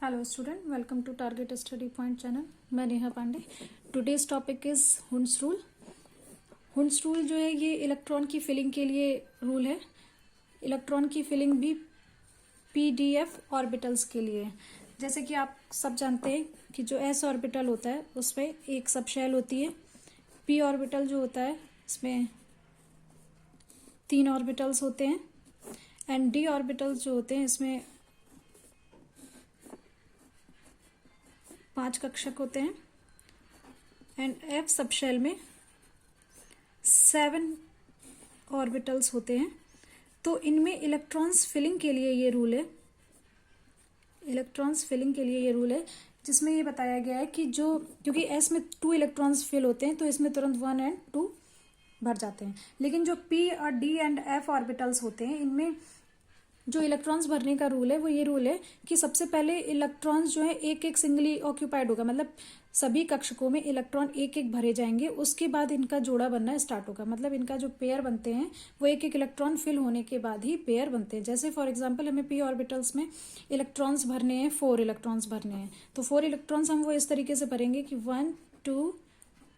Hello student, welcome to Target Study Point channel. मैं Neha Pandey. Today's topic is Hund's rule. Hund's rule जो है ये electron की filling के लिए रूल है. इलेक्ट्रॉन की फिलिंग भी PDF ऑर्बिटल्स के लिए है. जैसे कि आप सब जानते हैं कि जो S ऑर्बिटल होता है उसमें एक सब शेल होती है. P ऑर्बिटल जो होता है इसमें 3 ऑर्बिटल्स होते हैं एंड D ऑर्बिटल्स जो होते हैं इसमें 5 कक्षक होते हैं एंड F सबशेल में 7 ऑर्बिटल्स होते हैं. तो इनमें इलेक्ट्रॉन्स फिलिंग के लिए ये रूल है. इलेक्ट्रॉन्स फिलिंग के लिए ये रूल है जिसमें ये बताया गया है कि जो क्योंकि S में 2 इलेक्ट्रॉन्स फिल होते हैं तो इसमें तुरंत 1 एंड 2 भर जाते हैं. लेकिन जो P और D एंड F ऑर्बिटल्स होते हैं इनमें जो इलेक्ट्रॉन्स भरने का रूल है वो ये रूल है कि सबसे पहले इलेक्ट्रॉन्स जो है एक एक सिंगली ऑक्यूपाइड होगा. मतलब सभी कक्षकों में इलेक्ट्रॉन एक एक भरे जाएंगे. उसके बाद इनका जोड़ा बनना स्टार्ट होगा. मतलब इनका जो पेयर बनते हैं वो एक एक इलेक्ट्रॉन फिल होने के बाद ही पेयर बनते हैं. जैसे फॉर एग्जांपल हमें P ऑर्बिटल्स में इलेक्ट्रॉन्स भरने हैं, 4 इलेक्ट्रॉन्स भरने हैं. तो 4 इलेक्ट्रॉन्स हम वो इस तरीके से भरेंगे कि 1 2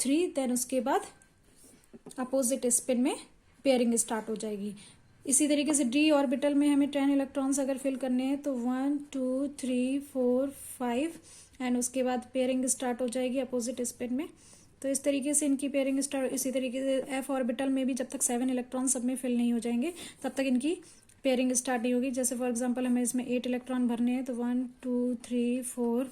3 देन उसके बाद अपोजिट स्पिन में पेयरिंग स्टार्ट हो जाएगी. इसी तरीके से D ऑर्बिटल में हमें 10 इलेक्ट्रॉन्स अगर फिल करने हैं तो 1 2 3 4 5 एंड उसके बाद पेयरिंग स्टार्ट हो जाएगी अपोजिट स्पिन में. तो इस तरीके से इनकी पेयरिंग स्टार्ट. इसी तरीके से F ऑर्बिटल में भी जब तक 7 इलेक्ट्रॉन सब में फिल नहीं हो जाएंगे तब तक इनकी पेयरिंग स्टार्ट नहीं होगी. जैसे फॉर एग्जांपल हमें इसमें 8 इलेक्ट्रॉन भरने हैं तो 1 2 3 4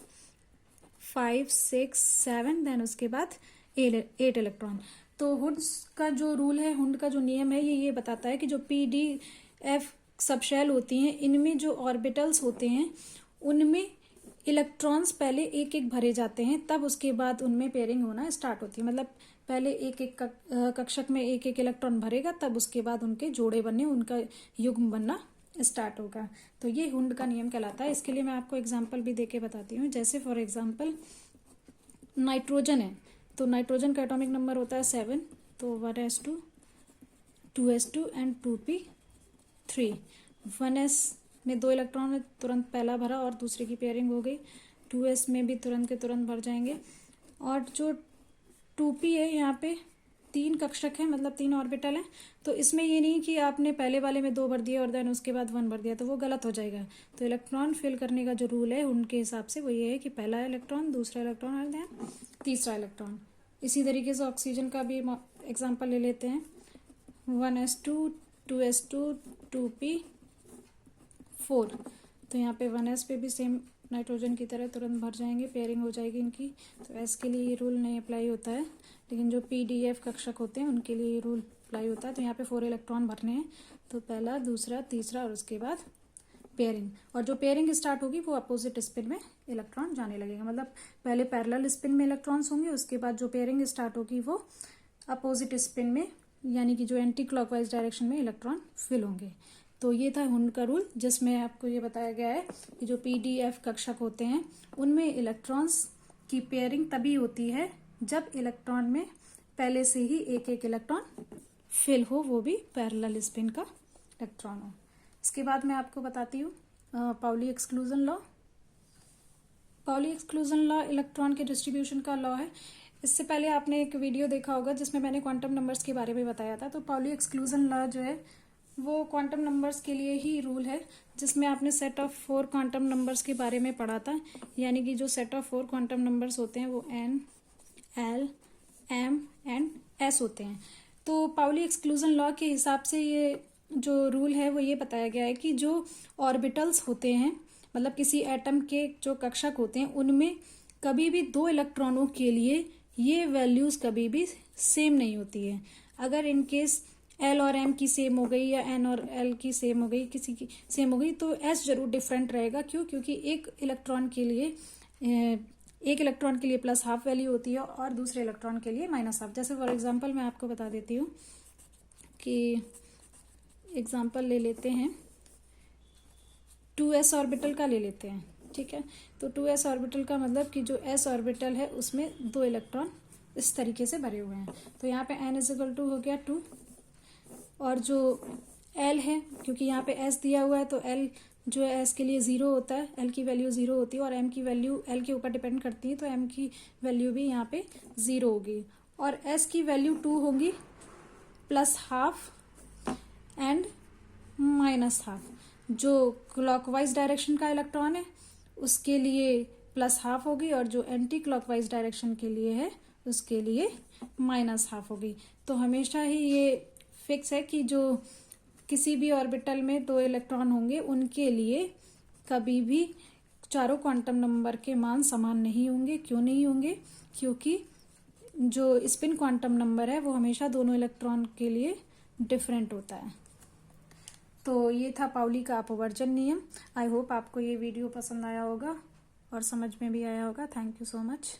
5 6 7 देन उसके बाद 8 इलेक्ट्रॉन. तो हुड्स का जो रूल है, हुड का जो नियम है ये बताता है कि जो PDF सबशेल होती हैं इनमें जो ऑर्बिटल्स होते हैं उनमें इलेक्ट्रॉन्स पहले एक एक भरे जाते हैं तब उसके बाद उनमें पेयरिंग होना स्टार्ट होती है. मतलब पहले एक एक कक्षक में एक एक इलेक्ट्रॉन भरेगा तब उसके बाद उनके जोड़े बनने, उनका युग्म बनना स्टार्ट होगा. तो ये हुड का नियम कहलाता है. इसके लिए मैं आपको एग्जाम्पल भी देके बताती हूँ. जैसे फॉर एग्जाम्पल नाइट्रोजन है तो नाइट्रोजन का एटॉमिक नंबर होता है 7. तो 1s2 2s2 and 2p3. 1s में 2 इलेक्ट्रॉन में तुरंत पहला भरा और दूसरे की पेयरिंग हो गई. 2s में भी तुरंत के तुरंत भर जाएंगे. और जो 2p है यहाँ पे 3 कक्षक है, मतलब 3 ऑर्बिटल है. तो इसमें ये नहीं कि आपने पहले वाले में 2 भर दिया और देन उसके बाद 1 भर दिया तो वो गलत हो जाएगा. तो इलेक्ट्रॉन फिल करने का जो रूल है उनके हिसाब से वो ये है कि पहला इलेक्ट्रॉन, दूसरा इलेक्ट्रॉन और देन तीसरा इलेक्ट्रॉन. इसी तरीके से ऑक्सीजन का भी एग्जाम्पल ले लेते हैं. 1s2 2s2 2p4. तो यहाँ पे 1s पे भी सेम नाइट्रोजन की तरह तुरंत भर जाएंगे, पेयरिंग हो जाएगी इनकी. तो S के लिए ये रूल नहीं अप्लाई होता है, लेकिन जो PDF कक्षक होते हैं उनके लिए ये रूल अप्लाई होता है. तो यहाँ पे 4 इलेक्ट्रॉन भरने हैं तो पहला, दूसरा, तीसरा और उसके बाद पेयरिंग. और जो पेयरिंग स्टार्ट होगी वो अपोजिट स्पिन में इलेक्ट्रॉन जाने लगेगा. मतलब पहले पैरेलल स्पिन में इलेक्ट्रॉन्स होंगे, उसके बाद जो पेयरिंग स्टार्ट होगी वो अपोजिट स्पिन में यानी कि जो एंटी क्लॉकवाइज डायरेक्शन में इलेक्ट्रॉन फिल होंगे. तो ये था हुड का रूल जिसमें आपको ये बताया गया है कि जो PDF कक्षक होते हैं उनमें इलेक्ट्रॉन्स की पेयरिंग तभी होती है जब इलेक्ट्रॉन में पहले से ही एक एक इलेक्ट्रॉन फिल हो, वो भी पैरेलल स्पिन का इलेक्ट्रॉन हो. इसके बाद मैं आपको बताती हूँ Pauli exclusion law. Pauli exclusion law electron के डिस्ट्रीब्यूशन का लॉ है. इससे पहले आपने एक वीडियो देखा होगा जिसमें मैंने क्वांटम नंबर्स के बारे में बताया था. तो पाउली एक्सक्लूजन लॉ जो है वो क्वांटम नंबर्स के लिए ही रूल है जिसमें आपने सेट ऑफ 4 क्वांटम नंबर्स के बारे में पढ़ा था. यानी कि जो सेट ऑफ 4 क्वांटम नंबर्स होते हैं वो N L M and S होते हैं. तो पाउली एक्सक्लूजन लॉ के हिसाब से ये जो रूल है वो ये बताया गया है कि जो ऑर्बिटल्स होते हैं, मतलब किसी एटम के जो कक्षक होते हैं उनमें कभी भी 2 इलेक्ट्रॉनों के लिए ये वैल्यूज कभी भी सेम नहीं होती है. अगर इनकेस L और M की सेम हो गई या N और L की सेम हो गई, किसी की सेम हो गई तो S जरूर डिफरेंट रहेगा. क्यों? क्योंकि एक इलेक्ट्रॉन के लिए प्लस हाफ वैल्यू होती है और दूसरे इलेक्ट्रॉन के लिए माइनस हाफ. जैसे फॉर एग्जांपल मैं आपको बता देती हूँ कि एग्जांपल ले लेते हैं 2s ऑर्बिटल का ले लेते हैं. ठीक है, तो 2s ऑर्बिटल का मतलब कि जो s ऑर्बिटल है उसमें 2 इलेक्ट्रॉन इस तरीके से भरे हुए हैं. तो यहाँ पे n = हो गया 2 और जो L है क्योंकि यहाँ पे S दिया हुआ है तो L जो एस के लिए 0 होता है, एल की वैल्यू 0 होती है और एम की वैल्यू एल के ऊपर डिपेंड करती है, तो एम की वैल्यू भी यहाँ पे 0 होगी। और एस की वैल्यू 2 होगी, +½ एंड -½ जो क्लॉकवाइज डायरेक्शन का इलेक्ट्रॉन है उसके लिए +½ होगी, और जो एंटी क्लॉकवाइज डायरेक्शन के लिए है उसके लिए -½ होगी। तो हमेशा ही ये फिक्स है कि जो किसी भी ऑर्बिटल में 2 इलेक्ट्रॉन होंगे उनके लिए कभी भी चारों क्वांटम नंबर के मान समान नहीं होंगे। क्यों नहीं होंगे? क्योंकि जो स्पिन क्वांटम नंबर है वो हमेशा दोनों इलेक्ट्रॉन के लिए डिफरेंट होता है। तो ये था पाउली का अपवर्जन नियम। आई होप आपको ये वीडियो पसंद आया होगा और समझ में भी आया होगा। Thank you so much.